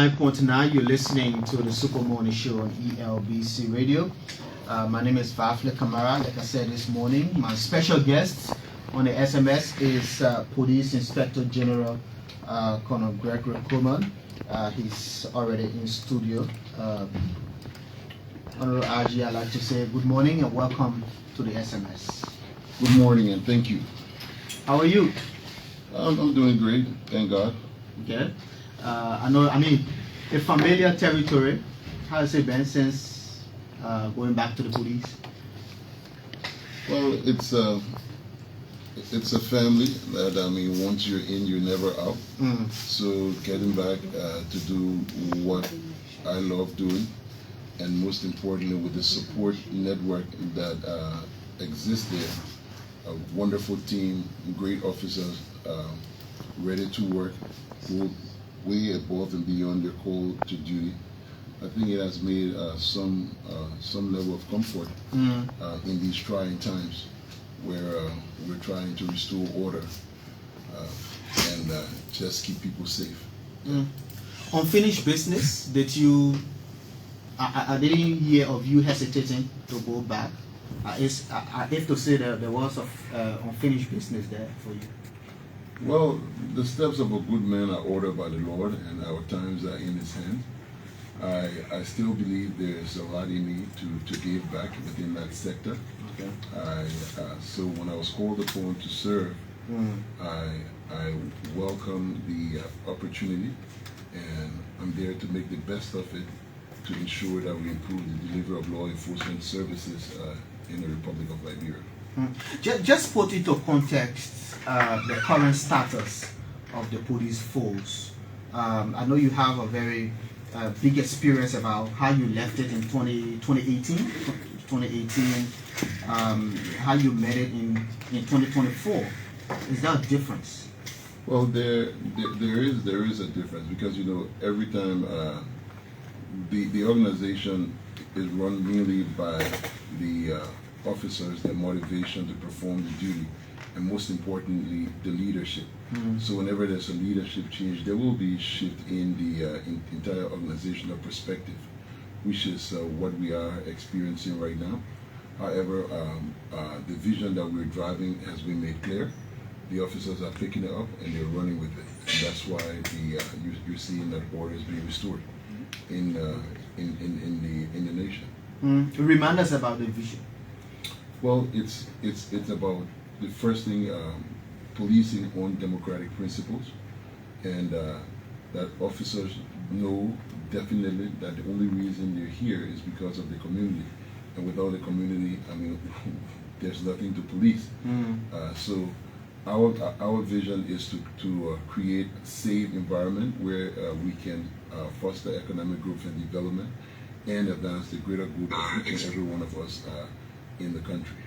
99.9. You're listening to the Super Morning Show on ELBC Radio. My name is Vafle Kamara. Like I said this morning, my special guest on the SMS is Police Inspector General Colonel Gregory Coleman. He's already in studio. Honorable RG, I'd like to say good morning and welcome to the SMS. Good morning and thank you. How are you? I'm doing great, thank God. Okay. A familiar territory. How has it been since going back to the police? Well, it's a family that, once you're in, you're never out. So getting back to do what I love doing, and most importantly with the support network that exists there, a wonderful team, great officers, ready to work, go way above and beyond their call to duty. I think it has made some level of comfort in these trying times where we're trying to restore order and just keep people safe. Unfinished business, I didn't hear of you hesitating to go back. I have to say that there was unfinished business there for you. Well, the steps of a good man are ordered by the Lord, and our times are in His hand. I still believe there's a lot in me to give back within that sector. Okay. So when I was called upon to serve, I welcome the opportunity, and I'm there to make the best of it to ensure that we improve the delivery of law enforcement services in the Republic of Liberia. Just put into context the current status of the police force. I know you have a very big experience about how you left it in 2018, how you met it in 2024. Is there a difference? Well, there is a difference because every time the organization is run merely by the officers, their motivation to perform the duty, and most importantly, the leadership. So whenever there's a leadership change, there will be a shift in the entire organizational perspective, which is what we are experiencing right now. However, the vision that we're driving has been made clear. The officers are picking it up and they're running with it. And that's why you're seeing that order is being restored in the nation. Remind us about the vision. Well, it's about the first thing, policing on democratic principles, and that officers know definitely that the only reason they're here is because of the community, and without the community, there's nothing to police. So our vision is to create a safe environment where we can foster economic growth and development and advance the greater good of each and every one of us in the country.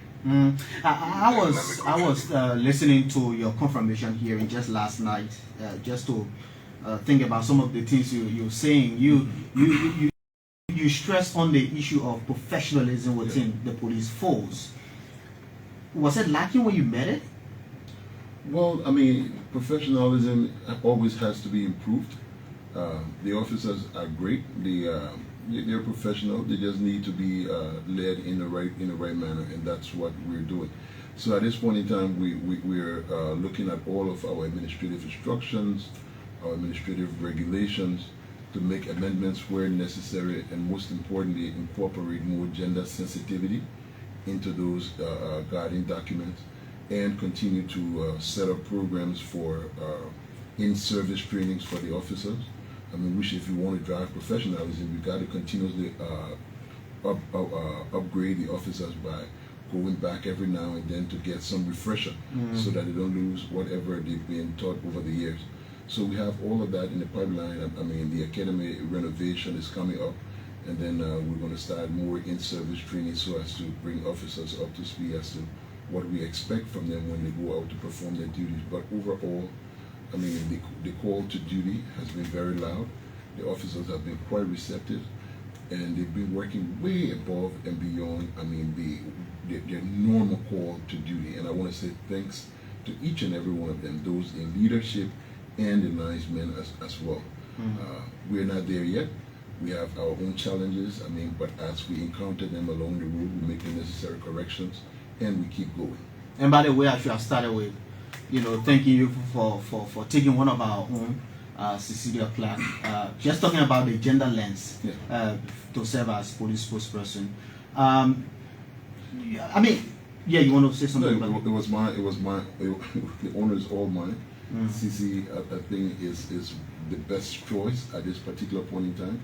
I was listening to your confirmation hearing just last night, just to think about some of the things you're saying. You stress on the issue of professionalism within the police force. Was it lacking when you met it? Well, professionalism always has to be improved. The officers are great. They're professional. They just need to be led in the right manner, and that's what we're doing. So at this point in time, we're looking at all of our administrative instructions, our administrative regulations, to make amendments where necessary, and most importantly, incorporate more gender sensitivity into those guiding documents, and continue to set up programs for in-service trainings for the officers. Which if you want to drive professionalism, we've got to continuously upgrade the officers by going back every now and then to get some refresher so that they don't lose whatever they've been taught over the years. So we have all of that in the pipeline. The academy renovation is coming up, and then we're going to start more in-service training so as to bring officers up to speed as to what we expect from them when they go out to perform their duties. But overall, the call to duty has been very loud. The officers have been quite receptive, and they've been working way above and beyond, their normal call to duty. And I want to say thanks to each and every one of them, those in leadership and the linesmen as well. We're not there yet. We have our own challenges. I mean, but as we encounter them along the road, we make the necessary corrections, and we keep going. And by the way, I should have started with, thanking you for taking one of our own, Cecilia Clark, just talking about the gender lens to serve as police spokesperson. I mean, you want to say something? No, it was mine. The honor is all mine. Cici, I think, is the best choice at this particular point in time,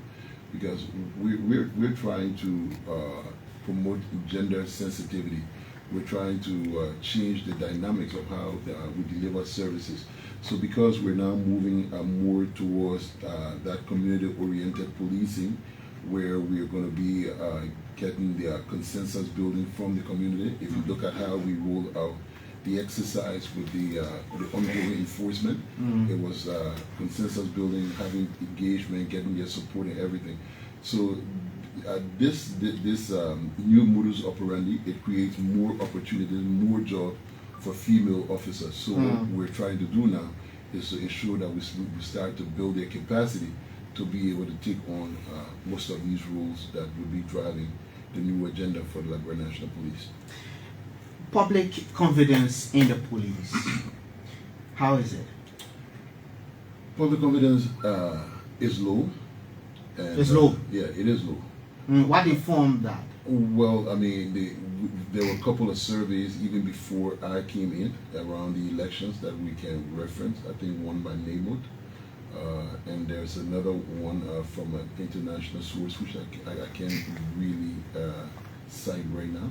because we're trying to promote gender sensitivity. We're trying to change the dynamics of how we deliver services. So because we're now moving more towards that community-oriented policing, where we're going to be getting the consensus building from the community. If you look at how we roll out the exercise with the ongoing enforcement, it was consensus building, having engagement, getting their support and everything. So this new modus operandi, it creates more opportunities, more jobs for female officers. So what we're trying to do now is to ensure that we start to build their capacity to be able to take on most of these roles that will be driving the new agenda for the Liberia National Police. Public confidence in the police, how is it? Public confidence is low. And, it's low? Yeah, it is low. What informed that? Well, I mean, there were a couple of surveys even before I came in around the elections that we can reference. I think one by NAMOD, and there's another one from an international source which I can't really cite right now.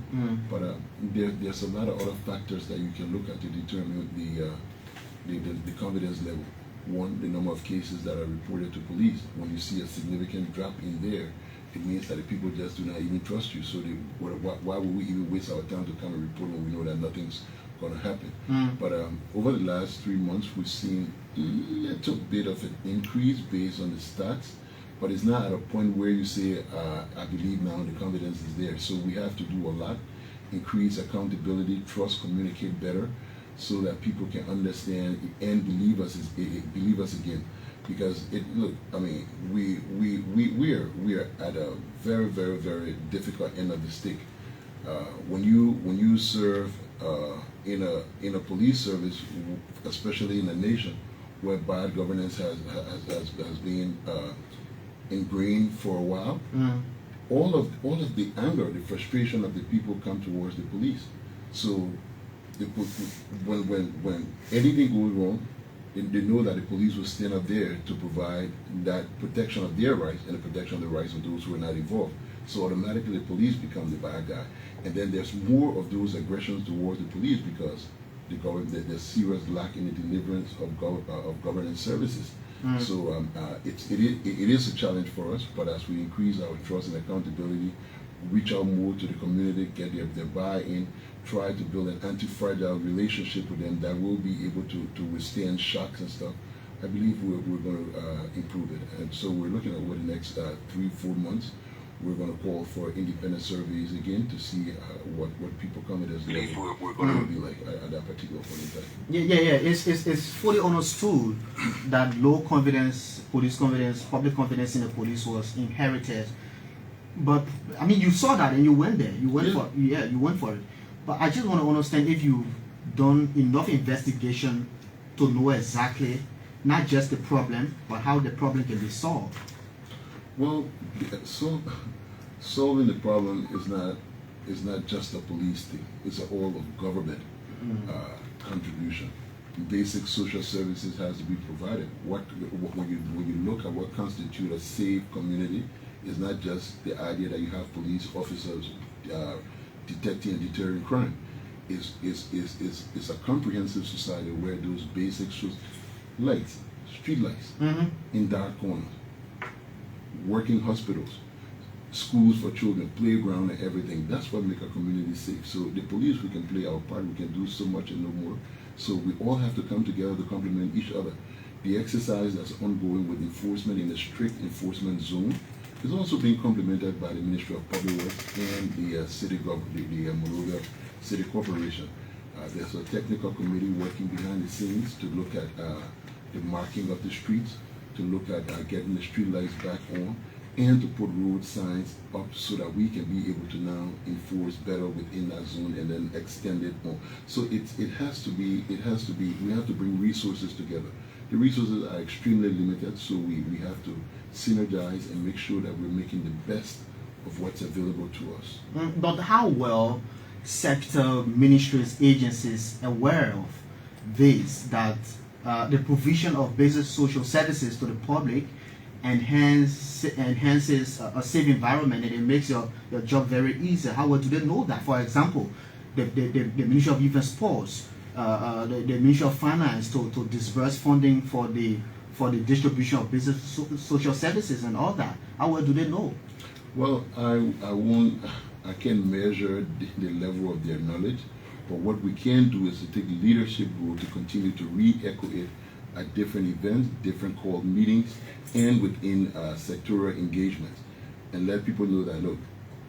But there's a lot of other factors that you can look at to determine the confidence level. One, the number of cases that are reported to police. When you see a significant drop in there, it means that the people just do not even trust you. So why would we even waste our time to come and report when we know that nothing's going to happen? But over the last 3 months, we've seen a little bit of an increase based on the stats, but it's not at a point where you say, I believe now the confidence is there. So we have to do a lot, increase accountability, trust, communicate better, so that people can understand and believe us again. Because look, I mean, we are at a very, very, very difficult end of the stick. When you serve in a police service, especially in a nation where bad governance has been ingrained for a while, all of the anger, the frustration of the people come towards the police. So when anything goes wrong, they know that the police will stand up there to provide that protection of their rights and the protection of the rights of those who are not involved. So automatically the police become the bad guy. And then there's more of those aggressions towards the police because there's serious lack in the deliverance of governance services. So it is a challenge for us, but as we increase our trust and accountability, reach out more to the community, get their buy-in, try to build an anti-fragile relationship with them that will be able to withstand shocks and stuff, I believe we're going to improve it. And so we're looking at over the next 3-4 months, we're going to call for independent surveys again to see what people confidence level we're going to be like at that particular point in time. Yeah. It's fully understood that low confidence, police confidence, public confidence in the police was inherited. But I mean, you saw that and you went there. You went for it. But I just want to understand if you've done enough investigation to know exactly not just the problem, but how the problem can be solved. Well, solving the problem is not just a police thing. It's all of government contribution. Basic social services has to be provided. When you look at what constitutes a safe community, it's not just the idea that you have police officers detecting and deterring crime. It's a comprehensive society where those basic lights, street lights, in dark corners, working hospitals, schools for children, playground and everything. That's what makes a community safe. So the police, we can play our part, we can do so much and no more. So we all have to come together to complement each other. The exercise that's ongoing with enforcement in the strict enforcement zone is also being complemented by the Ministry of Public Works and the city government, the Monrovia City Corporation. There's a technical committee working behind the scenes to look at the marking of the streets, to look at getting the street lights back on, and to put road signs up so that we can be able to now enforce better within that zone and then extend it on. So it has to be, we have to bring resources together. The resources are extremely limited, so we have to synergize and make sure that we're making the best of what's available to us. But how well sector ministries, agencies aware of this, that the provision of basic social services to the public enhances a safe environment, and it makes your job very easy? How well do they know that? For example, the Ministry of Youth and Sports, the Ministry of Finance to disburse funding for the distribution of basic social services and all that. How well do they know? Well, I can't measure the level of their knowledge, but what we can do is to take leadership role to continue to re-echo it at different events, different called meetings, and within sectoral engagements, and let people know that, look,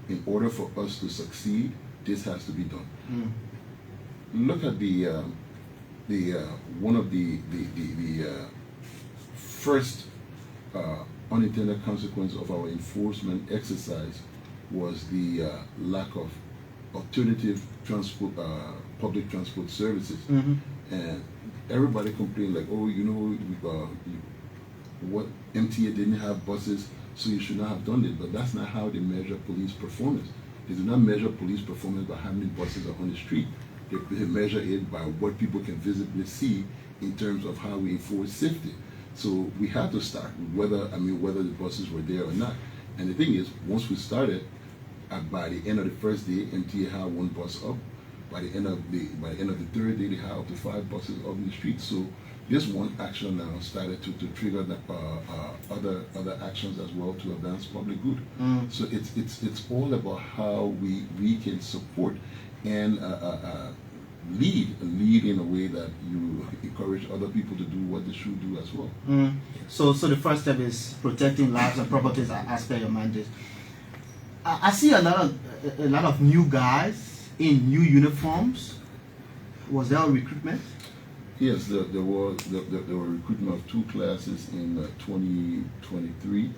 in order for us to succeed, this has to be done. Look at one of the first unintended consequence of our enforcement exercise was the lack of alternative transport, public transport services. And everybody complained like, oh, what, MTA didn't have buses, so you should not have done it. But that's not how they measure police performance. They do not measure police performance by how many buses are on the street. They measure it by what people can visibly see in terms of how we enforce safety. So we had to start whether the buses were there or not. And the thing is, once we started, by the end of the first day, MTA had one bus up. By the end of the third day, they had up to 5 buses up in the street. So this one action now started to trigger the, other actions as well to advance public good. So it's all about how we can support and lead in a way that you encourage other people to do what they should do as well. So the first step is protecting lives and properties as per your mandate. I see a lot of new guys in new uniforms. Was there a recruitment? Yes, there were recruitment of 2 classes in 2023,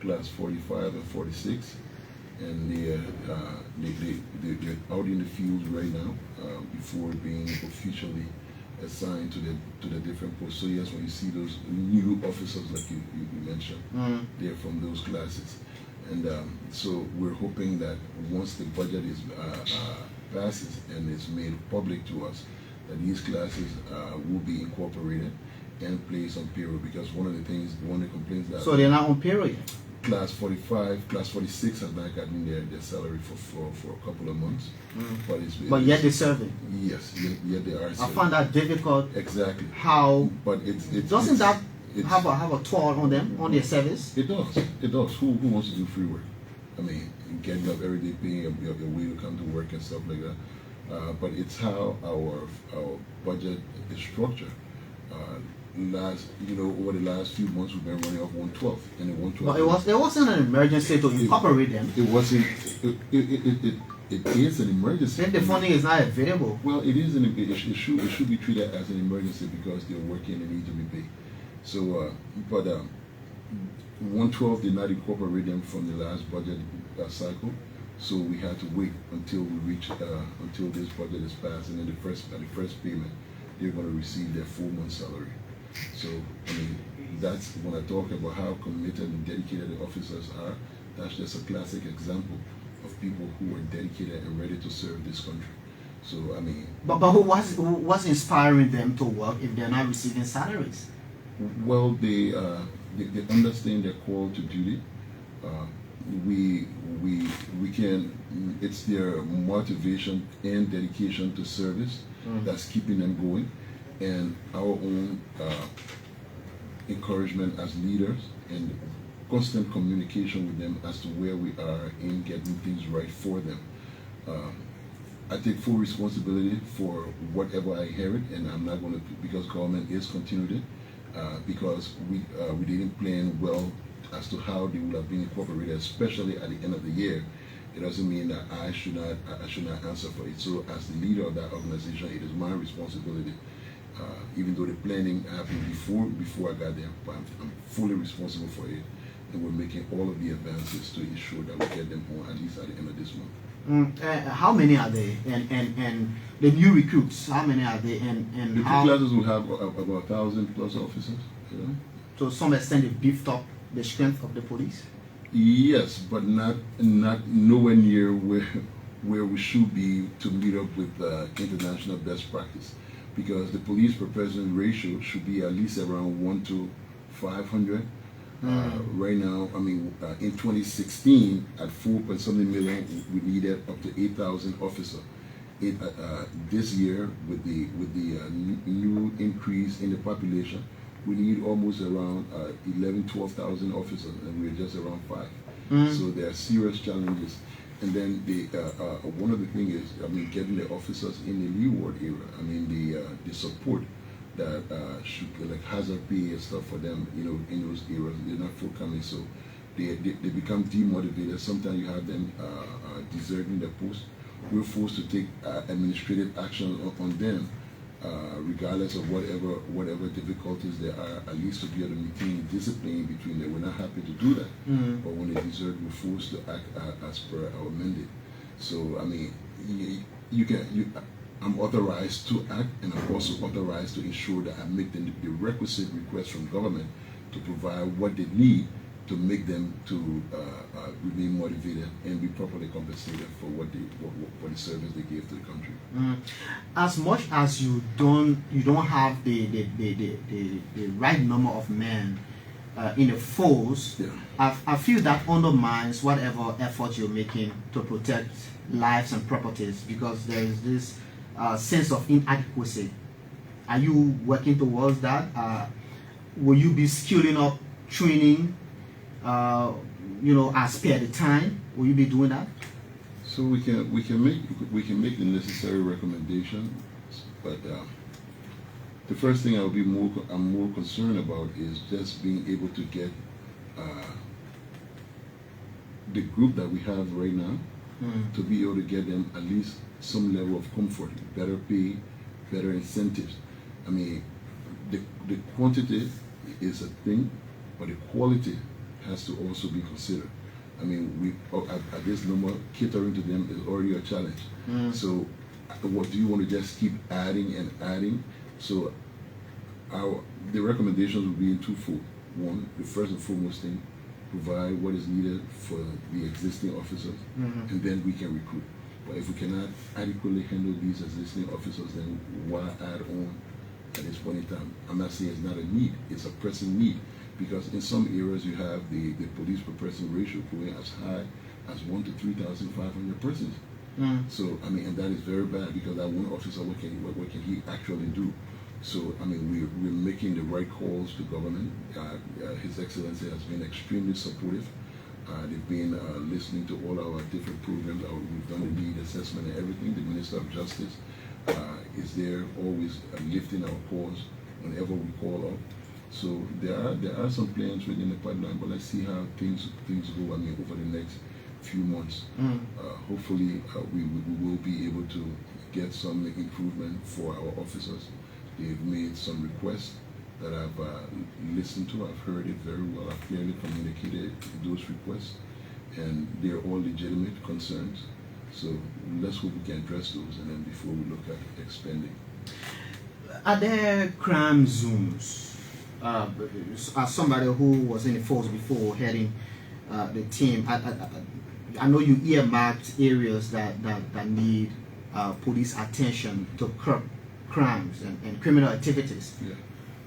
class 45 and 46, and they're out in the field right now before being officially assigned to the different posts. So yes, when you see those new officers like you mentioned, they're from those classes. And so we're hoping that once the budget is passes and is made public to us, that these classes will be incorporated and placed on payroll, because one of the complaints that... So they're not on payroll yet? Class 45, class 46 have not gotten their salary for a couple of months. But yet they're serving? Yes, yet they are serving. I find that difficult. Exactly. How? But doesn't that have a toll on them, on their service? It does. Who wants to do free work? I mean, getting up every day, paying your way to come to work and stuff like that. But it's how our budget is structured. Over the last few months, we've been running off 112, and the 112. But it wasn't an emergency to incorporate them. It wasn't. It is an emergency. Then the funding is not available. Well, it is it should be treated as an emergency because they're working and need to be paid. So, 112 did not incorporate them from the last budget cycle. So we had to wait until we reach until this budget is passed, and then the first payment, they're going to receive their 4-month salary. So I mean, that's when I talk about how committed and dedicated the officers are. That's just a classic example of people who are dedicated and ready to serve this country. So I mean, but who was inspiring them to work if they're not receiving salaries? Well, they understand their call to duty. We can. It's their motivation and dedication to service that's keeping them going, and our own encouragement as leaders and constant communication with them as to where we are in getting things right for them. I take full responsibility for whatever I inherit, and I'm not going to, because Coleman is continued it, because we didn't plan well as to how they would have been incorporated, especially at the end of the year. It doesn't mean that I should not answer for it. So as the leader of that organization, it is my responsibility even though the planning happened before I got there, but I'm fully responsible for it, and we're making all of the advances to ensure that we get them on at least at the end of this month. How many are they? And the new recruits, how many are they? And The how? two classes will have about 1,000 plus officers. Yeah. To some extent, they beefed up the strength of the police. Yes, but not nowhere near where we should be to meet up with international best practice, because the police per person ratio should be at least around 1 to 500. Right now, I mean, in 2016, at 4.something million, we needed up to 8,000 officers. This year, with the new increase in the population, we need almost around 12,000 officers, and we're just around 5. So there are serious challenges. And then one of the things is, I mean, getting the officers in the leeward area. I mean, the support that should, like hazard pay and stuff for them, you know, in those areas, they're not forthcoming, so they become demotivated. Sometimes you have them deserting their post. We're forced to take administrative action on them, regardless of whatever difficulties there are, at least to be able to maintain discipline between them. We're not happy to do that, but when they desert, we're forced to act as per our mandate. So, I mean, I'm authorized to act, and I'm also authorized to ensure that I make the requisite requests from government to provide what they need to make them to remain motivated and be properly compensated for for the service they gave to the country. As much as you don't have the right number of men in the force, Yeah. I feel that undermines whatever effort you're making to protect lives and properties, because there is this sense of inadequacy. Are you working towards that? Will you be skilling up, training, as per the time? Will you be doing that? So we can make the necessary recommendations, but the first thing I'm more concerned about is just being able to get the group that we have right now to be able to get them at least some level of comfort, better pay, better incentives. I mean, the quantity is a thing, but the quality has to also be considered. I mean, at this number, catering to them is already a challenge. So, what do you want to just keep adding and adding? So, the recommendations will be in twofold. One, the first and foremost thing, provide what is needed for the existing officers, and then we can recruit. But if we cannot adequately handle these existing officers, then why add on at this point in time? I'm not saying it's not a need, it's a pressing need, because in some areas you have the police per person ratio going as high as 1 to 3,500 persons. So, I mean, and that is very bad, because that one officer, what can he actually do? So, I mean, we're making the right calls to government. His Excellency has been extremely supportive. They've been listening to all our different programs. We've done the need assessment and everything. The Minister of Justice is there, always lifting our cause whenever we call up. So there are some plans within the pipeline, but let's see how things go. I mean, over the next few months, hopefully we will be able to get some improvement for our officers. They've made some requests that I've listened to. I've heard it very well. I've clearly communicated those requests, and they're all legitimate concerns. So let's hope we can address those, and then before we look at expanding. Are there crime zones? As somebody who was in the force before, heading the team, I know you earmarked areas that need police attention to curb crimes and criminal activities. Yeah.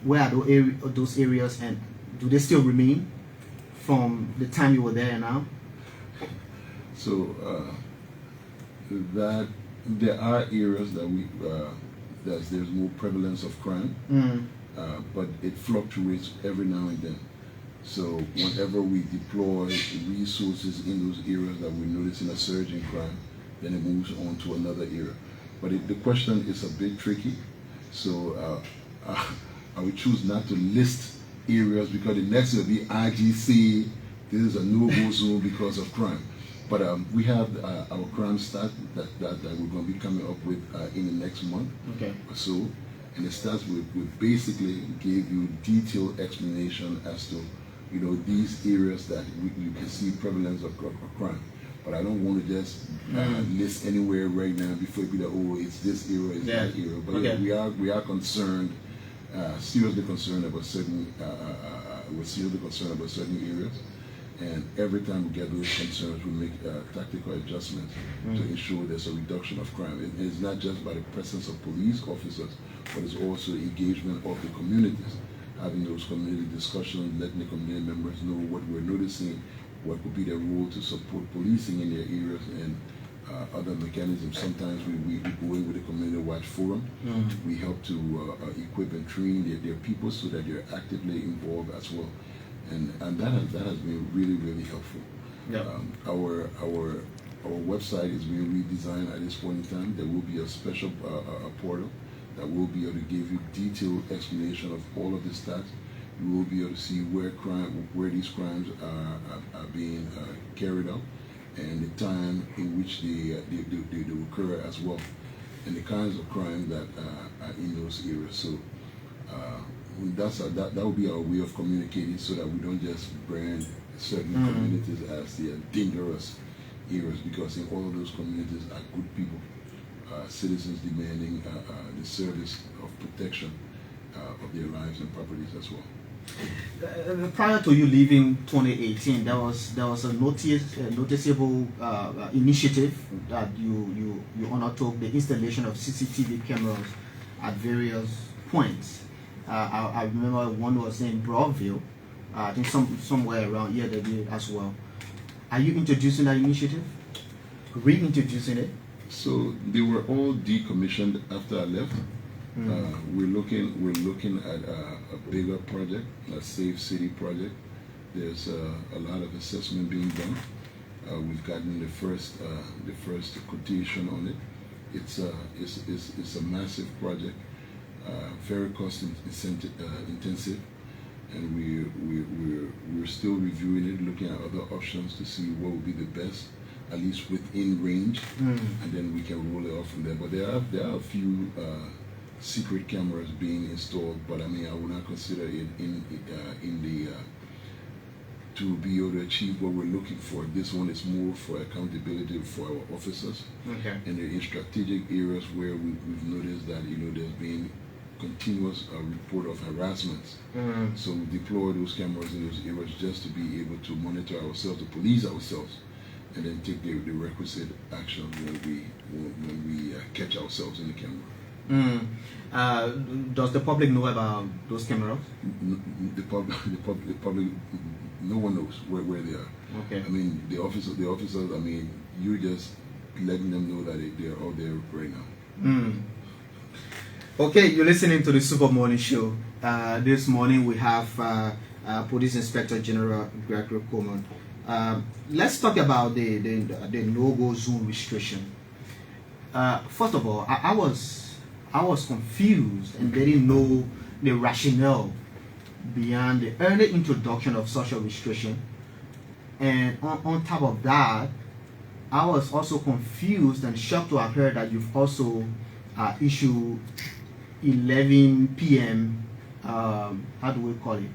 Where are those areas, and do they still remain from the time you were there and now? So that there are areas that there's more prevalence of crime, but it fluctuates every now and then. So whenever we deploy resources in those areas that we're noticing a surge in crime, then it moves on to another area. But the question is a bit tricky. So I would choose not to list areas, because the next will be IGC. This is a no-go zone because of crime. But we have our crime stat that we're going to be coming up with in the next month or so. And the stats will basically give you detailed explanation as to, these areas that you can see prevalence of crime. But I don't want to just list anywhere right now before it be that, it's this area, it's that area. But we are concerned, seriously concerned about certain, we're seriously concerned about certain areas. And every time we get those concerns, we make tactical adjustments to ensure there's a reduction of crime. It's not just by the presence of police officers, but it's also engagement of the communities, having those community discussions, letting the community members know what we're noticing, what would be their role to support policing in their areas, and other mechanisms. Sometimes we go in with the community watch forum. We help to equip and train their people so that they're actively involved as well. And that has been really, really helpful. Yep. Our website is being redesigned at this point in time. There will be a special portal that will be able to give you detailed explanation of all of the stats. You will be able to see where these crimes are being carried out, and the time in which they occur as well, and the kinds of crime that are in those areas. So that will be our way of communicating, so that we don't just brand certain communities as the dangerous areas, because in all of those communities are good people, citizens demanding the service of protection of their lives and properties as well. Prior to you leaving 2018, there was a noticeable initiative that you undertook, the installation of CCTV cameras at various points. I remember one was in Broadville, I think somewhere around here they did as well. Are you introducing that initiative? Reintroducing it? So they were all decommissioned after I left. We're looking at a bigger project, a safe city project. There's a lot of assessment being done. We've gotten the first quotation on it. It's a massive project, very cost intensive, and we're still reviewing it, looking at other options to see what would be the best, at least within range, and then we can roll it off from there. But there are a few secret cameras being installed, but I mean, I would not consider it in the to be able to achieve what we're looking for. This one is more for accountability for our officers, and they're in strategic areas where we've noticed that there's been continuous report of harassments. So we deploy those cameras in those areas just to be able to monitor ourselves, to police ourselves, and then take the requisite action when we catch ourselves in the camera. Does the public know about those cameras? The public, no one knows where they are. Okay. I mean, the officers. I mean, you just letting them know that they're out there right now. Okay, you're listening to the Super Morning Show. This morning we have Police Inspector General Gregory Coleman. Let's talk about the no-go zone restriction. First of all, I was confused and didn't know the rationale beyond the early introduction of such a restriction. And on top of that, I was also confused and shocked to have heard that you've also issued 11 p.m. How do we call it?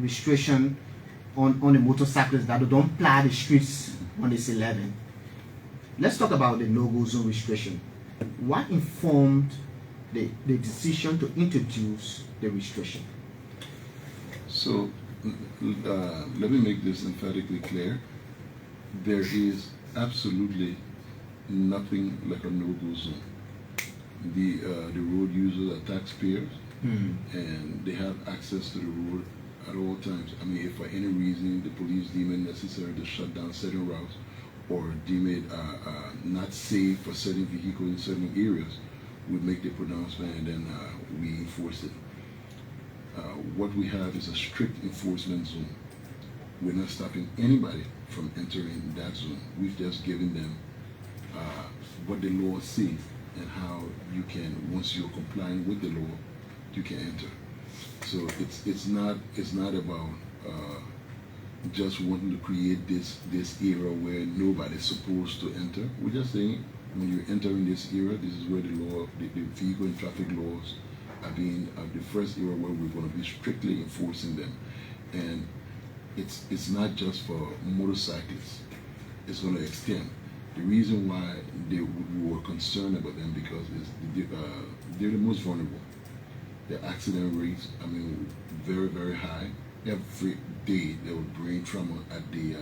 Restriction on the motorcyclists that don't ply the streets on this 11. Let's talk about the no-go zone restriction. What informed the decision to introduce the restriction? So let me make this emphatically clear. There is absolutely nothing like a no-go zone. The road users are taxpayers, and they have access to the road at all times. I mean, if for any reason the police deem it necessary to shut down certain routes or deem it not safe for certain vehicles in certain areas, we make the pronouncement and then we enforce it. What we have is a strict enforcement zone. We're not stopping anybody from entering that zone. We've just given them what the law says and how you can, once you're complying with the law, you can enter. So it's not about just wanting to create this era where nobody's supposed to enter. We're just saying when you're entering this era, this is where the vehicle and traffic laws are being the first era where we're going to be strictly enforcing them. And it's not just for motorcyclists. It's going to extend. The reason why we were concerned about them because they're the most vulnerable. Their accident rates, I mean, very, very high. Every day there were brain trauma at the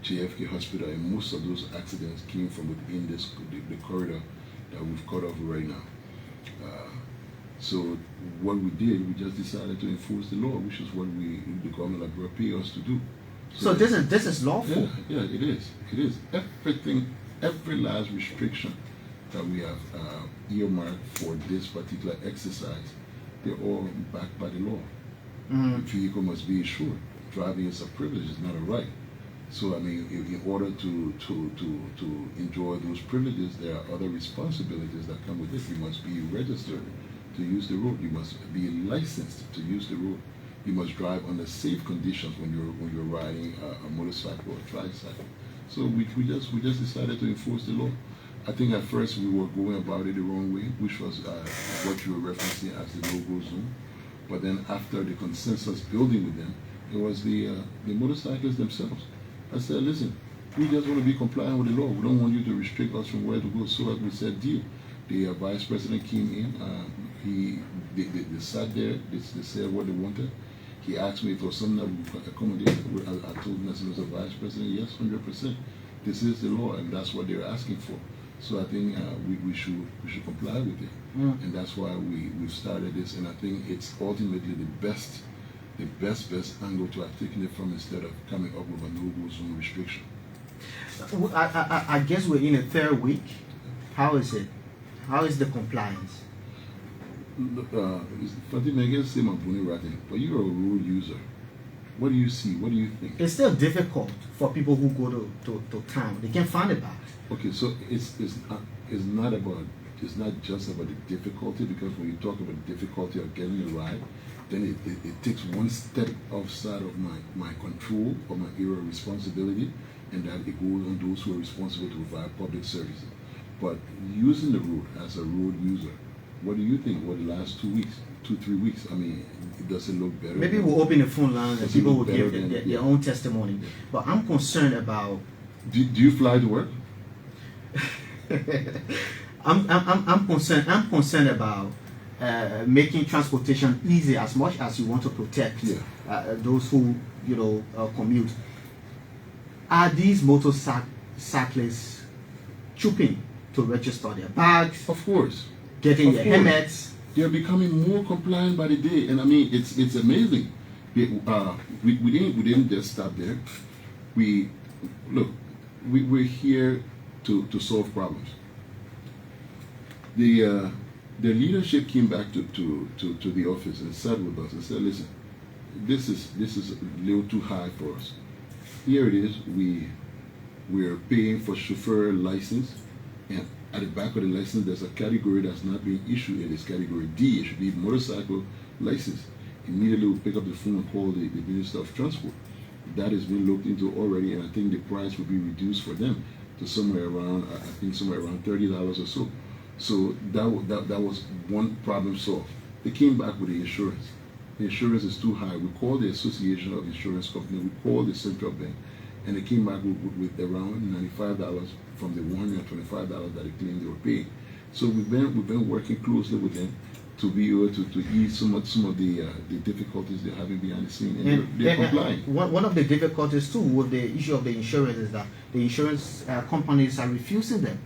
JFK hospital, and most of those accidents came from within the corridor that we've cut off right now. So what we did, we just decided to enforce the law, which is what the government of Liberia pay us to do. So this is lawful. Yeah, it is. It is. Every last restriction that we have earmarked for this particular exercise, they're all backed by the law. The vehicle must be insured. Driving is a privilege, it's not a right. So I mean, in order to enjoy those privileges, there are other responsibilities that come with it. You must be registered to use the road. You must be licensed to use the road. You must drive under safe conditions when you're riding a motorcycle or a tricycle. So we just decided to enforce the law. I think at first we were going about it the wrong way, which was what you were referencing as the no-go zone. But then after the consensus building with them, it was the motorcyclists themselves. I said, listen, we just want to be compliant with the law. We don't want you to restrict us from where to go. So as we said, deal. The vice president came in. They sat there. They said what they wanted. He asked me if it was something that we could accommodate. I told him as a vice president, yes, 100%. This is the law, and that's what they're asking for. So I think we should comply with it, and that's why we've started this. And I think it's ultimately the best angle to have taken it from instead of coming up with a no-go zone restriction. I guess we're in a third week. How is it? How is the compliance? Fatima, I guess same but you're a road user. What do you see? What do you think? It's still difficult for people who go to town. They can't find it back. Okay, so it's not just about the difficulty, because when you talk about the difficulty of getting a ride, then it takes one step outside of my control or my area of responsibility, and that it goes on those who are responsible to provide public services. But using the road as a road user, what do you think? What the last 2 weeks, 2-3 weeks? I mean, it doesn't look better. Maybe we'll open the phone lines and people will give their own testimony. Yeah. But I'm concerned about. Do you fly to work? I'm concerned about making transportation easy as much as you want to protect those who commute. Are these motorcyclists chooping to register their bags? Of course. Getting their helmets. They're becoming more compliant by the day, and I mean it's amazing. We didn't just stop there. We're here to solve problems. The leadership came back to the office and sat with us and said, listen, this is a little too high for us. Here it is. We're paying for chauffeur license, and at the back of the license there's a category that's not being issued. It is category D. It should be motorcycle license. Immediately we pick up the phone and call the Minister of Transport. That has been looked into already, and I think the price will be reduced for them to somewhere around $30 or so. So that was one problem solved. They came back with the insurance. The insurance is too high. We called the Association of Insurance Companies. We called the Central Bank, and they came back with around $95 from the $125 that they claimed they were paying. So we've been working closely with them to be able to ease some of the difficulties they're having behind the scene, and they're complying. One of the difficulties too with the issue of the insurance is that the insurance companies are refusing them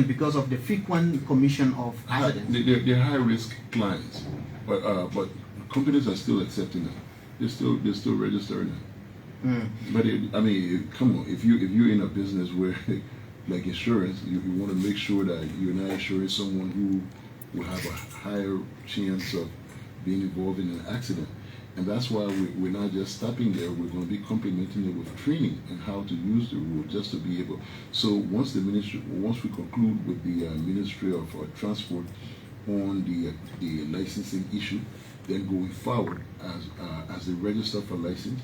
because of the frequent commission of accidents. They're high risk clients, but companies are still accepting them. They're still registering them. But I mean, come on, if you're in a business where like insurance, you want to make sure that you're not insuring someone who will have a higher chance of being involved in an accident. And that's why we're not just stopping there. We're going to be complementing it with training and how to use the road just to be able. So once we conclude with the Ministry of Transport on the licensing issue, then going forward as they register for license,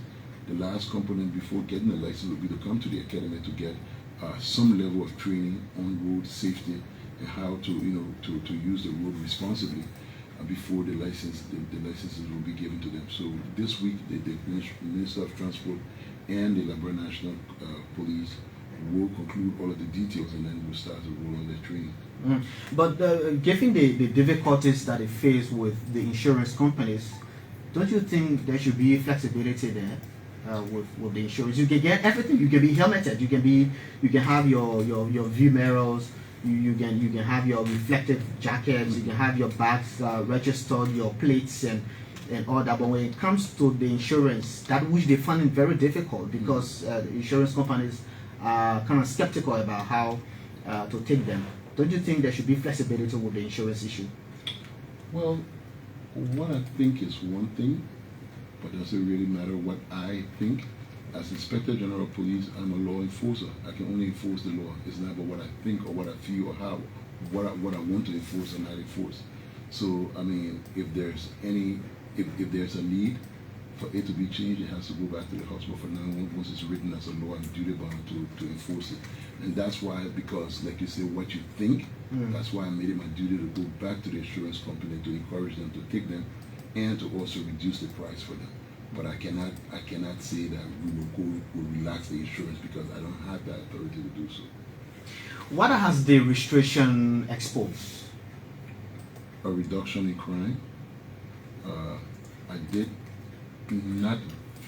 the last component before getting a license will be to come to the academy to get some level of training on road safety and how to to use the road responsibly before the licenses will be given to them. So this week, the Minister of Transport and the Liberia National Police will conclude all of the details, and then we'll start to roll on the training. But given the difficulties that they face with the insurance companies, don't you think there should be flexibility there with the insurance? You can get everything. You can be helmeted. You can have your view mirrors. You can have your reflective jackets. You can have your bags registered, your plates and all that. But when it comes to the insurance, that which they find it very difficult because the insurance companies are kind of skeptical about how to take them. Don't you think there should be flexibility with the insurance issue? Well, what I think is one thing, but does it really matter what I think? As Inspector General of Police, I'm a law enforcer. I can only enforce the law. It's not about what I think or what I feel or how, what I want to enforce or not enforce. So, I mean, if there's a need for it to be changed, it has to go back to the hospital for now. Once it's written as a law, I'm duty bound to enforce it. And that's why, because like you say, what you think, that's why I made it my duty to go back to the insurance company to encourage them to take them and to also reduce the price for them. But I cannot say that we'll relax the insurance because I don't have that authority to do so. What has the restriction exposed? A reduction in crime. I did not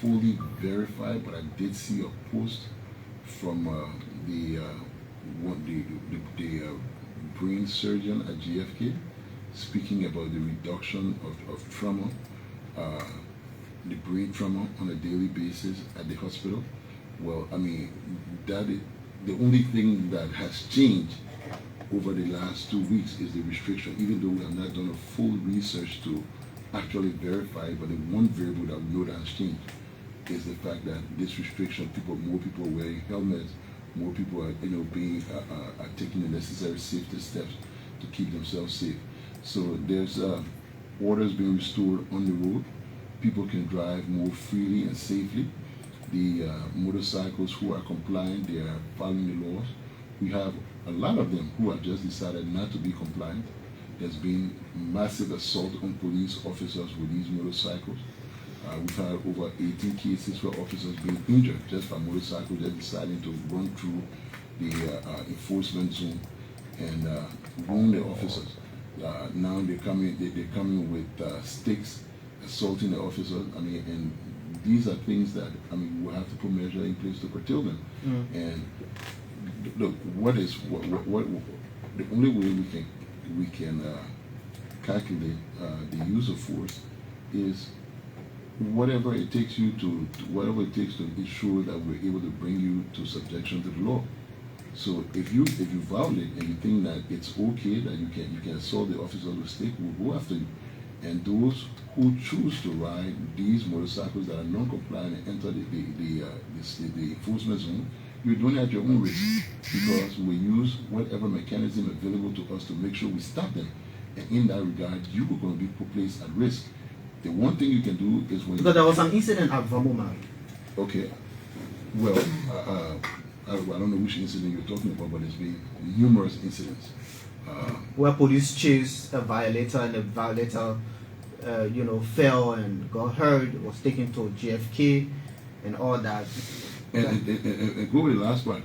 fully verify, but I did see a post from the brain surgeon at GFK speaking about the reduction of trauma, the brain trauma on a daily basis at the hospital. Well, I mean, that is the only thing that has changed over the last 2 weeks is the restriction, even though we have not done a full research to actually verify, but the one variable that we know that has changed is the fact that this restriction, more people are wearing helmets, more people are are taking the necessary safety steps to keep themselves safe. So there's orders being restored on the road. People can drive more freely and safely. The motorcycles who are compliant, they are following the laws. We have a lot of them who have just decided not to be compliant. There's been massive assault on police officers with these motorcycles. We've had over 18 cases where officers being injured just by motorcycles, just deciding to run through the enforcement zone and wound the officers. Now they're coming with sticks, assaulting the officers. I mean, and these are things that we'll have to put measures in place to curtail them. And look, what the only way we can calculate the use of force is whatever it takes to ensure that we're able to bring you to subjection to the law. So if you violate and you think that it's okay that you can assault the officer with a stick, we'll go after you. And those who choose to ride these motorcycles that are non-compliant and enter the enforcement zone, you're doing it at your own risk, because we use whatever mechanism available to us to make sure we stop them. And in that regard, you are going to be placed at risk. The one thing you can do is when... Because there was an incident at Vamoma. Okay. Well, I don't know which incident you're talking about, but there's been numerous incidents. Where police chased a violator and the violator, fell and got hurt, was taken to GFK and all that. And go with the last part.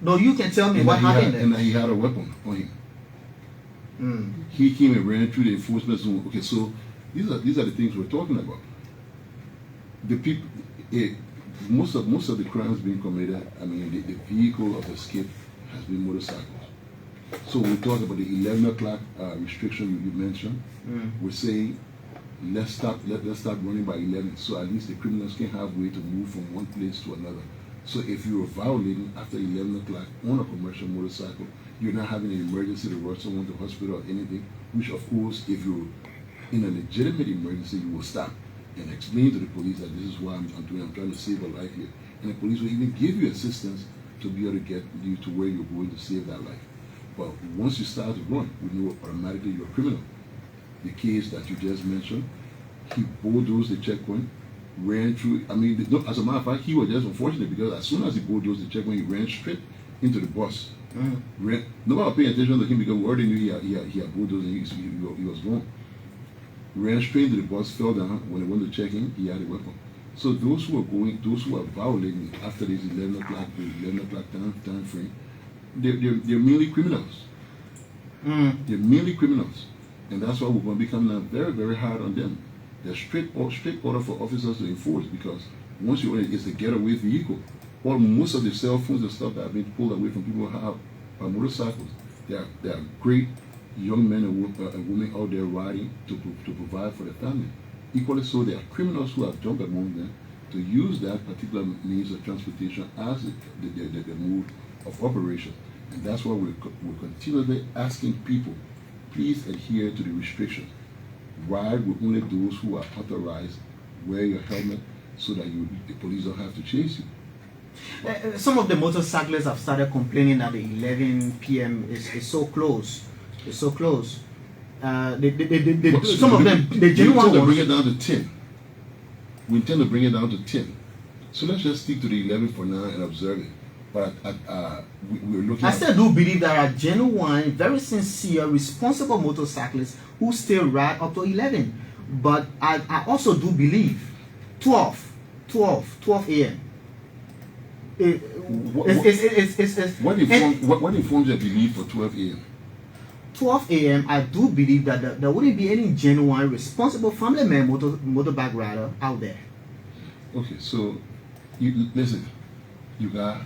No, you can tell me what happened there. And he had a weapon on him. He came and ran through the enforcement zone. Okay, so these are the things we're talking about. The people, most of the crimes being committed, the vehicle of escape has been motorcycles. So we talk about the 11 o'clock restriction you mentioned. We're saying let's stop running by 11, so at least the criminals can have way to move from one place to another. So if you're violating after 11 o'clock on a commercial motorcycle, you're not having an emergency to rush someone to hospital or anything, which of course, if you're in a legitimate emergency, you will stop and explain to the police that this is what I'm doing, I'm trying to save a life here. And the police will even give you assistance to be able to get you to where you're going to save that life. But once you start to run, we know automatically you're a criminal. The case that you just mentioned, he bulldozed the checkpoint, ran through. I mean, no, as a matter of fact, he was just unfortunate because as soon as he bulldozed the checkpoint, he ran straight into the bus. Nobody was paying attention to him because we already knew he had bulldozed and he was gone. Ran straight into the bus, fell down. When they went to check in, he had a weapon. So those who are violating after this 11 o'clock time frame, they're merely criminals. They're merely criminals, and that's why we're going to become now very, very hard on them. They're strict order for officers to enforce, because once you own it, it's a getaway vehicle. Well, most of the cell phones and stuff that have been pulled away from people have motorcycles. There are great young men and women out there riding to provide for their family. Equally so, there are criminals who have jumped among them to use that particular means of transportation as the mode of operation. And that's why we're continually asking people, please adhere to the restrictions. Ride with only those who are authorized. Wear your helmet so that the police don't have to chase you. Some of the motorcyclists have started complaining that the 11 p.m. is so close. It's so close. Some of them, the genuine ones. We intend to bring it down to 10. We intend to bring it down to 10. So let's just stick to the 11 for now and observe it. But we're looking. I still do believe there are genuine, very sincere, responsible motorcyclists who still ride up to 11. But I also do believe 12 a.m. What informs your belief for 12 a.m.? 12 a.m. I do believe that there wouldn't be any genuine, responsible family man motorbike rider out there. Okay, so listen, you got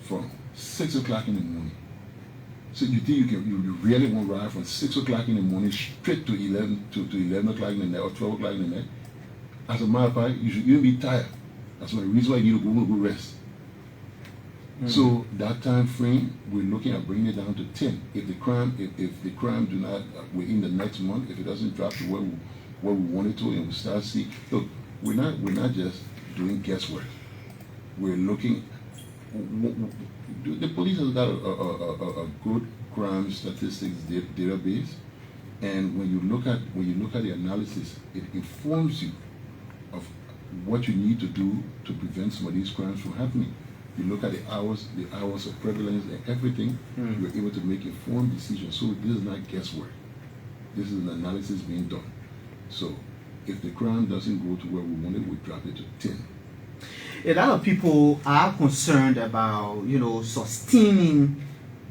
from 6 o'clock in the morning. So you think you really want to ride from 6 o'clock in the morning straight to 11 o'clock in the night or 12 o'clock in the night? As a matter of fact, you should even be tired. That's one of the reasons why you need to go rest. So that time frame, we're looking at bringing it down to 10. If the crime do not within the next month, if it doesn't drop to where we want it to, and we start seeing, look, we're not just doing guesswork. We're looking. The police has got a good crime statistics database, and when you look at the analysis, it informs you of what you need to do to prevent some of these crimes from happening. You look at the hours of prevalence and everything, you're able to make informed decisions. So this is not guesswork. This is an analysis being done. So if the crime doesn't go to where we want it, we drop it to 10. A lot of people are concerned about, sustaining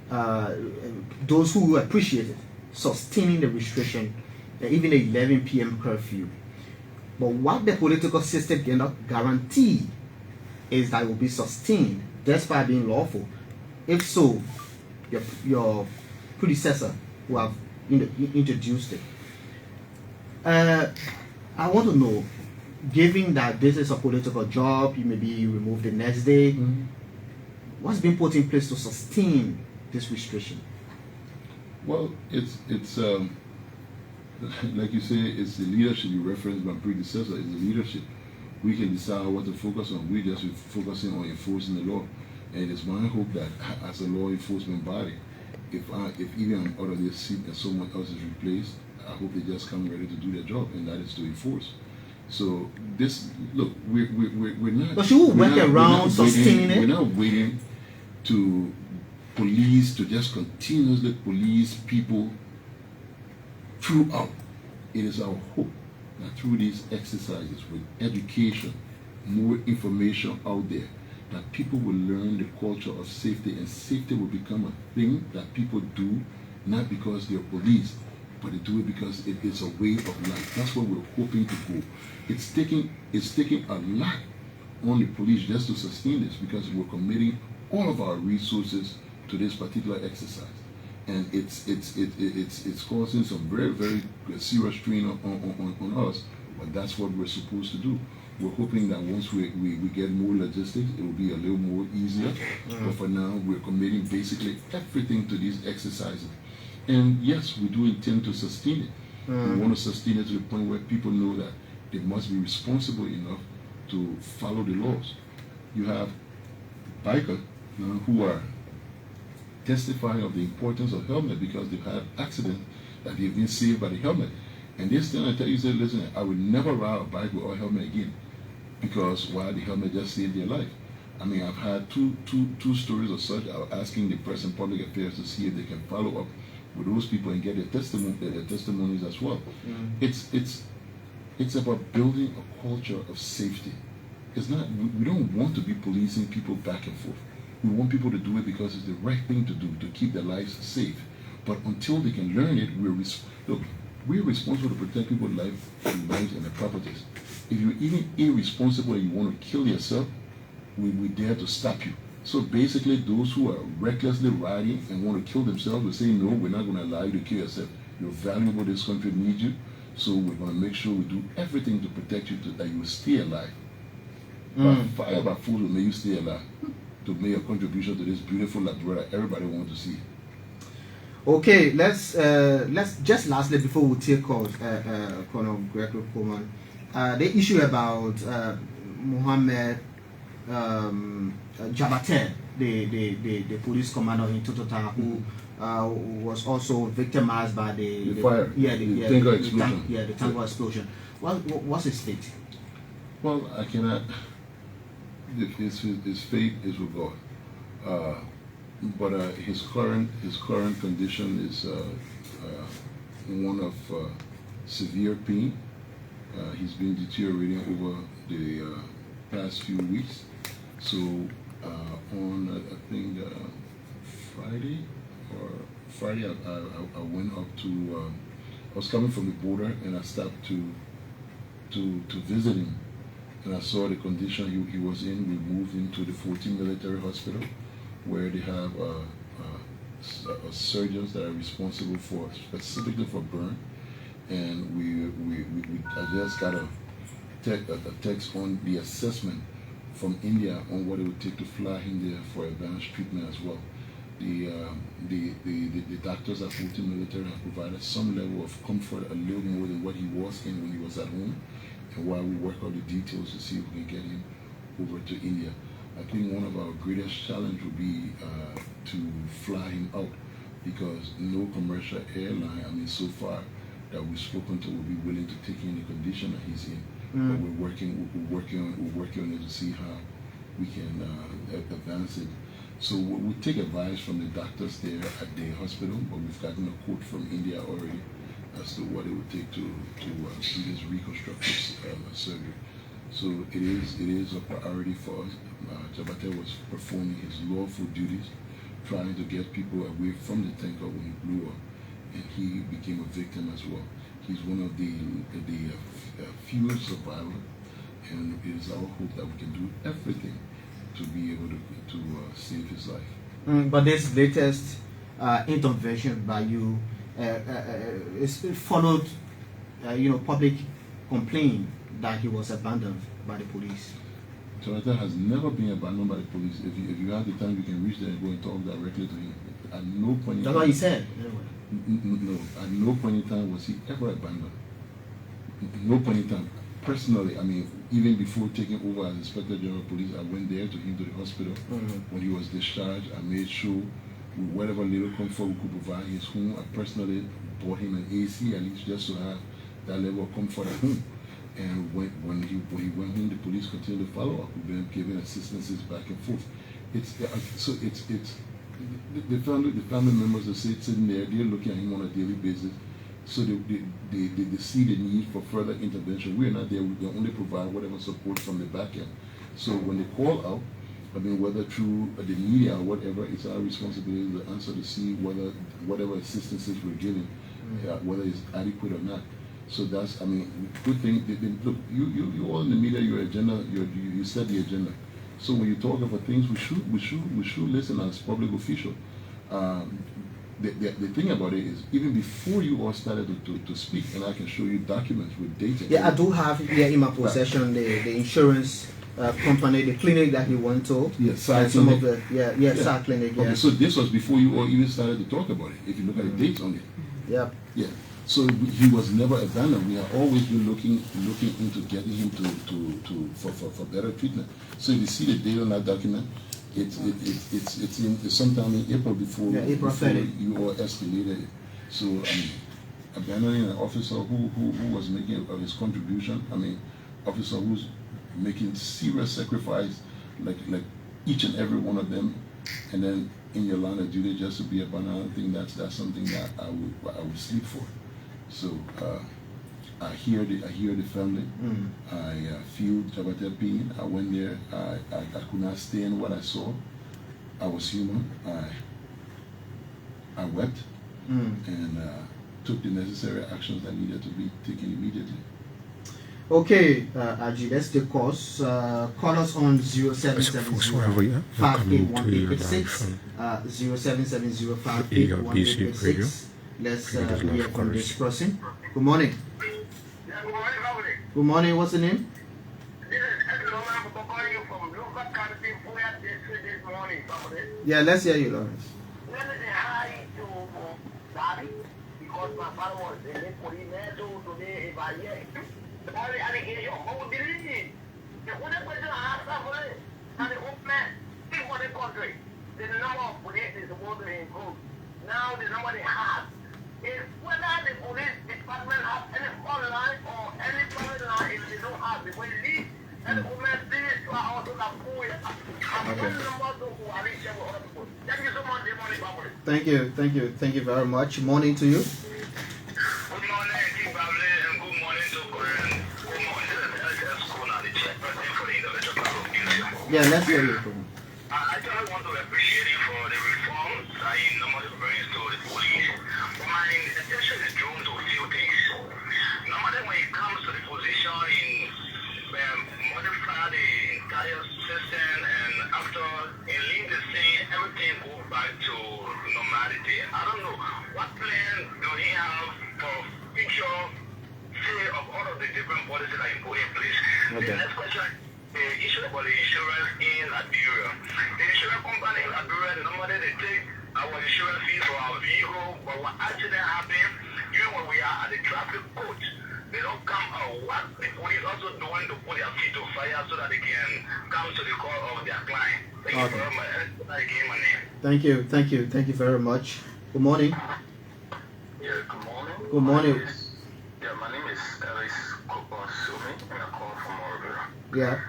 those who appreciate it, sustaining the restriction, even the 11 p.m. curfew. But what the political system cannot guarantee is that it will be sustained despite being lawful. If so, your predecessor who have introduced it. I want to know, given that this is a political job, you may be removed the next day, what's been put in place to sustain this restriction? Well, it's like you say, it's the leadership you referenced my predecessor. It's the leadership. We can decide what to focus on. We're just focusing on enforcing the law. And it's my hope that as a law enforcement body, if even I'm out of this seat and someone else is replaced, I hope they just come ready to do their job, and that is to enforce. So we're not. But you went around sustaining it. We're not waiting to police to just continuously police people throughout. It is our hope that through these exercises, with education, more information out there, that people will learn the culture of safety, and safety will become a thing that people do, not because they're police, but they do it because it is a way of life. That's what we're hoping to go. It's taking a lot on the police just to sustain this, because we're committing all of our resources to this particular exercise. And it's causing some very, very serious strain on us, but that's what we're supposed to do. We're hoping that once we get more logistics, it will be a little more easier. But for now, we're committing basically everything to these exercises. And yes, we do intend to sustain it. We want to sustain it to the point where people know that they must be responsible enough to follow the laws. You have bikers who are testifying of the importance of helmet because they've had accidents that they've been saved by the helmet. And they stand and tell you, say, listen, I will never ride a bike without a helmet again. because why? The helmet just saved their life. I mean, I've had two stories of such. I was asking the press and public affairs to see if they can follow up with those people and get their testimonies as well. It's about building a culture of safety. It's not. We don't want to be policing people back and forth. We want people to do it because it's the right thing to do to keep their lives safe. But until they can learn it, we're responsible to protect people's lives and their properties. If you're even irresponsible and you want to kill yourself, we dare to stop you. So basically, those who are recklessly riding and want to kill themselves will say, no, we're not going to allow you to kill yourself. You're valuable, this country needs you, so we're going to make sure we do everything to protect you, that you will stay alive. Fire by force will make you stay alive, to make a contribution to this beautiful Liberia everybody wants to see. Okay, let's just lastly before we take calls, Colonel Gregory Coleman, the issue about Mohammed Jabate, the police commander in Totota, who was also victimized by the fire, the tanker explosion. The tanker explosion. What's his fate? Well, I cannot. His fate is with God. But his current condition is one of severe pain. He's been deteriorating over the past few weeks. So on I think Friday I went up to. I was coming from the border and I stopped to visit him, and I saw the condition he was in. We moved him to the 14th Military Hospital, where they have surgeons that are responsible specifically for burn, and I just got a text on the assessment from India on what it would take to fly him there for advanced treatment as well. The doctors at 14th Military have provided some level of comfort, a little more than what he was in when he was at home, and while we work out the details to see if we can get him over to India. I think one of our greatest challenge would be to fly him out, because no commercial airline, so far that we've spoken to, will be willing to take in the condition that he's in. But we're working on it to see how we can advance it. So we take advice from the doctors there at the hospital, but we've gotten a quote from India already as to what it would take to do this reconstructive surgery. So it is a priority for us. Jabate was performing his lawful duties, trying to get people away from the tanker when he blew up, and he became a victim as well. He's one of the few survivors, and it is our hope that we can do everything to be able to save his life. But this latest intervention by you is followed, public complaint that he was abandoned by the police. Jonathan has never been abandoned by the police. If you have the time, you can reach there and go and talk directly to him. At no point in time. That's what he said. No, at no point in time was he ever abandoned. No point in time. Personally, even before taking over as Inspector General of Police, I went there to him to the hospital. When he was discharged, I made sure with whatever little comfort we could provide his home. I personally bought him an AC, at least just to have that level of comfort at home. And when he went home, the police continued to follow up. We've been giving assistances back and forth. It's the family members are sitting there. They're looking at him on a daily basis. So they see the need for further intervention. We're not there. We can only provide whatever support from the back end. So when they call out, whether through the media or whatever, it's our responsibility to answer to see whether whatever assistances we're giving, whether it's adequate or not. So that's, good thing. Look, you all in the media, your agenda, you set the agenda. So when you talk about things, we should listen as public official. The thing about it is, even before you all started to speak, and I can show you documents with data. Yeah, I do have here in my possession the insurance company, the clinic that he went to. Yeah, some of the SAR clinic. Yeah. Okay, so this was before you all even started to talk about it. If you look at the dates on it. Yeah. Yeah. So he was never abandoned. We have always been looking into getting him for better treatment. So if you see the date on that document, it's sometime in April before you all escalated it. So abandoning an officer who was making his contribution. Officer who's making serious sacrifice, like each and every one of them, and then in your line of duty just to be a banana thing, that's something that I would sleep for. So I hear the family. I feel Jabata pain. I went there. I could not stand what I saw. I was human. I wept and took the necessary actions that needed to be taken immediately. Okay, Aji, let's take calls. Call us on 0770 581 0770 581 Let's hear from this person. Good morning. Yeah, good morning, family. Good morning. What's the name? This is Coleman calling you from local country this morning, family. Yeah, let's hear you, Lawrence. Let me say hi to Daddy because my father was in the police today. If I hear the only allegation, what would believe? The only question I ask family and the old man, in what country, the number of police is supposed to improve. Now the number they have is whether the police department has any online or any private line if they don't have before you leave. And the women please to also have food. Thank you so much, family. Thank you very much. Morning to you. Good morning, King Babli, and good morning to Korean. Good morning. That's cool now. The chairperson for the individual club. Yeah, let's hear you. I just want to appreciate you for the reforms that you normally bring to the police. But my attention is drawn to a few things. Normally when it comes to the position in modify the entire system and after in leave the scene, everything goes back to normality. I don't know what plan do he have for future say of all of the different policies that you put in place. Okay. The next question. The issue about the insurance in Liberia. The insurance company in Liberia, normally they take our insurance fees for our vehicle, but what actually happens, even when we are at the traffic court, they don't come out. What the police also doing to put their feet to fire so that they can come to the call of their client. Thank you very much. Thank you very much. Good morning. Yeah, good morning. Good morning. My name is Ellis Sumi, and I call from Liberia. Yeah.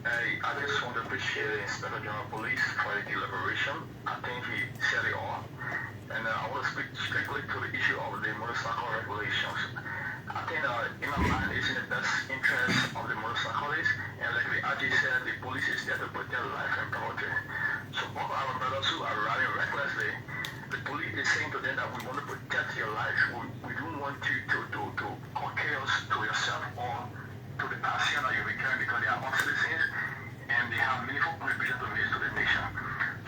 I just want to appreciate the Inspector General of Police for the deliberation. I think he said it all. And I want to speak strictly to the issue of the motorcycle regulations. I think in my mind it's in the best interest of the motorcyclists. And like the RG said, the police is there to protect life and property. So both our brothers who are riding recklessly, the police is saying to them that we want to protect your life. We don't want you to cause chaos to yourself or to the passion that you become because they are citizens and they have meaningful contribution to make to the nation.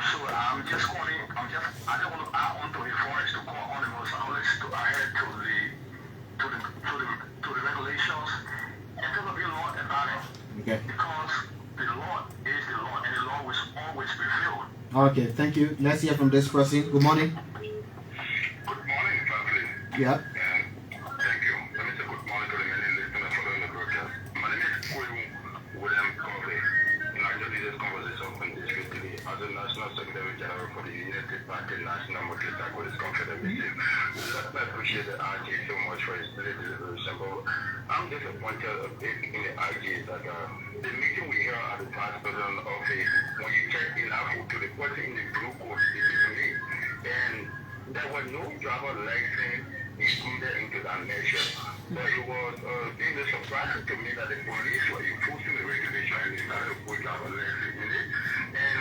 So I'm just calling, I don't want to add on to the forest to call on the motorcyclists to adhere to the regulations and to be law abiding. Okay. Because the law is the law and the law will always prevail. Okay, thank you. Let's hear from this person. Good morning. Good morning, family. Yeah. Thank you. Let me say good morning to the many listeners following the broadcast. My name is Coleman William Coffey. And I just did this conversation from this weekly as the National Secretary General for the United Party National Motorcyclist Confederation. I appreciate the RG so much for his deliberation, but I'm disappointed in the RG that the meeting we hear at the past president office, when you check in to the person in the blue coat, it is me. And there was no driver license included into that measure. But it was surprising to me that the police were enforcing the regulation and decided to put driver license in it. And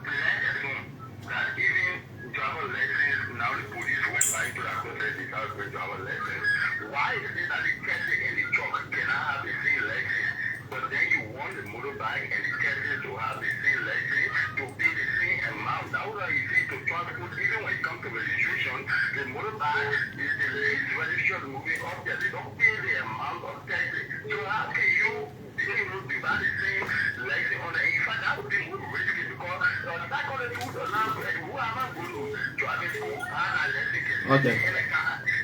let assume that even driver license, now the police went back to that process without the driver license. Why is it that the taxi and the truck cannot have the same license? But then you want the motorbike and the taxi to have the same license to pay the same amount. Now that you see to traffic, even when it comes to registration, the motorbike is the least registered moving object. They don't pay the amount of taxi. So how can you divide the same license on the inside? That would be more risky because psychology would allow whoever goes to driving school and license. Okay.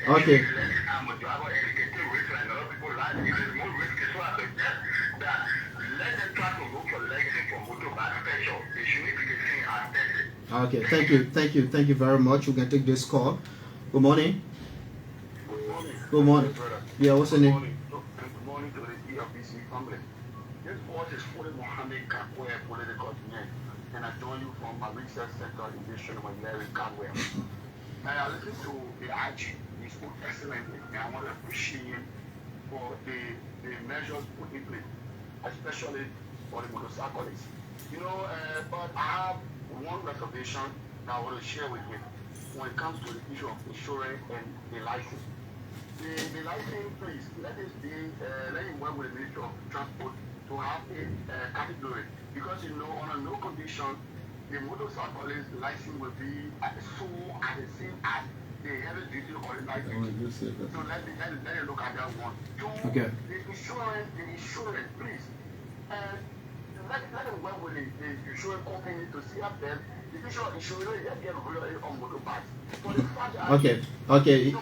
Okay. I'm a driver and it can take risk and other people life. It is more risky. So I suggest that let them try to look for license for motorbike special. They should be the same as taxi. Okay, thank you very much. We can take this call. Good morning. Good morning. Good morning. Yeah, what's the name? Good morning to the ELBC family. This force is were political men. And I join you from my research center in this show, Larry Cadwell. I listened to the IG. He spoke excellently, and I want to appreciate him for the measures put in place, especially for the motorcyclists. But I have one reservation that I want to share with you when it comes to the issue of insurance and the license. The license, please, let him work with the Ministry of Transport to have a category, because on a no condition, the motorcyclist license will be so at the same as the heavy duty or the license. So let me look at that one. Okay. The insurance, please. Let them work with the insurance company to see up them. The issue of insurance, let's get rid of on motorbikes. For the fact that Okay. no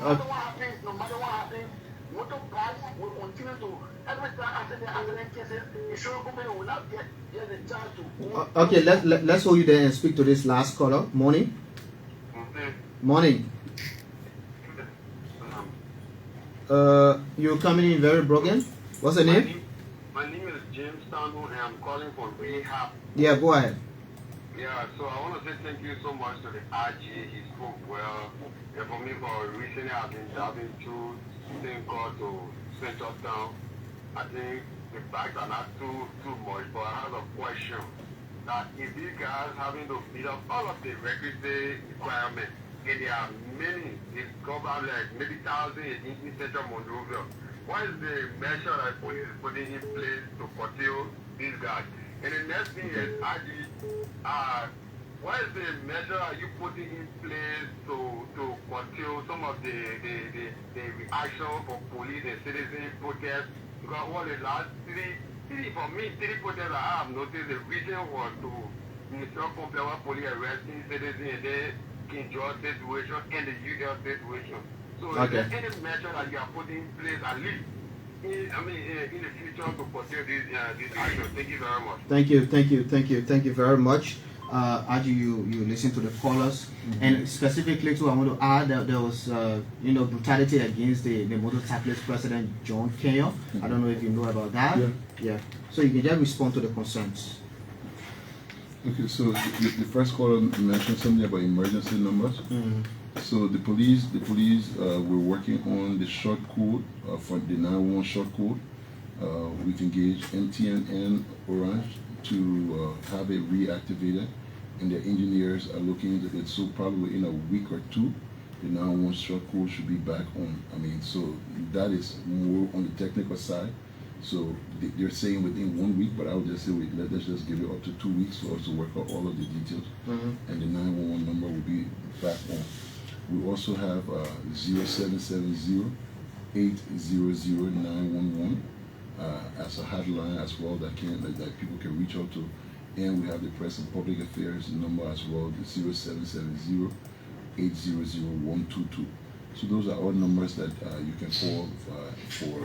matter what happens, motorbikes will continue to, every time accident cases, insurance company will not get the chance to. Okay, let's hold you there and speak to this last caller. Morning. Morning. You're coming in very broken. What's your name? My name is James Stanton, and I'm calling from Rehab. Yeah, go ahead. Yeah, so I want to say thank you so much to the RG. He spoke well. And for me, for recently, I've been driving through thing called to Central Town. I think the bikes are not too much, but I have a question. That if these guys having to meet up all of the requisite requirements, and there are many, it's covered like maybe thousands in Central Monrovia. What is the measure that police is putting in place to curtail these guys? And the next thing is, what is the measure are you putting in place to curtail some of the reaction for police and citizen protests? Because what the last three protests I have noticed, the reason was to compare police arresting citizens and then King George situation and the UL situation. So is there any measure that you are putting in place at least in the future to curtail this action? Thank you very much. Thank you very much. As you listen to the callers, and specifically too, I want to add that there was brutality against the motorcyclist president John Kenya. I don't know if you know about that. Yeah. So you can just respond to the concerns. Okay, so the first caller mentioned something about emergency numbers. So the police were working on the short code for the 911 short code. We've engaged MTN and Orange to have it reactivated, and their engineers are looking into it. So probably in a week or two, the 911 short code should be back on. So that is more on the technical side. So they're saying within 1 week, but I would just say let's just give it up to 2 weeks for us to work out all of the details, and the 911 number will be back on. We also have 0770 800 911 as a hotline as well that people can reach out to, and we have the press and public affairs number as well, the 0770 800 122. So those are all numbers that you can call for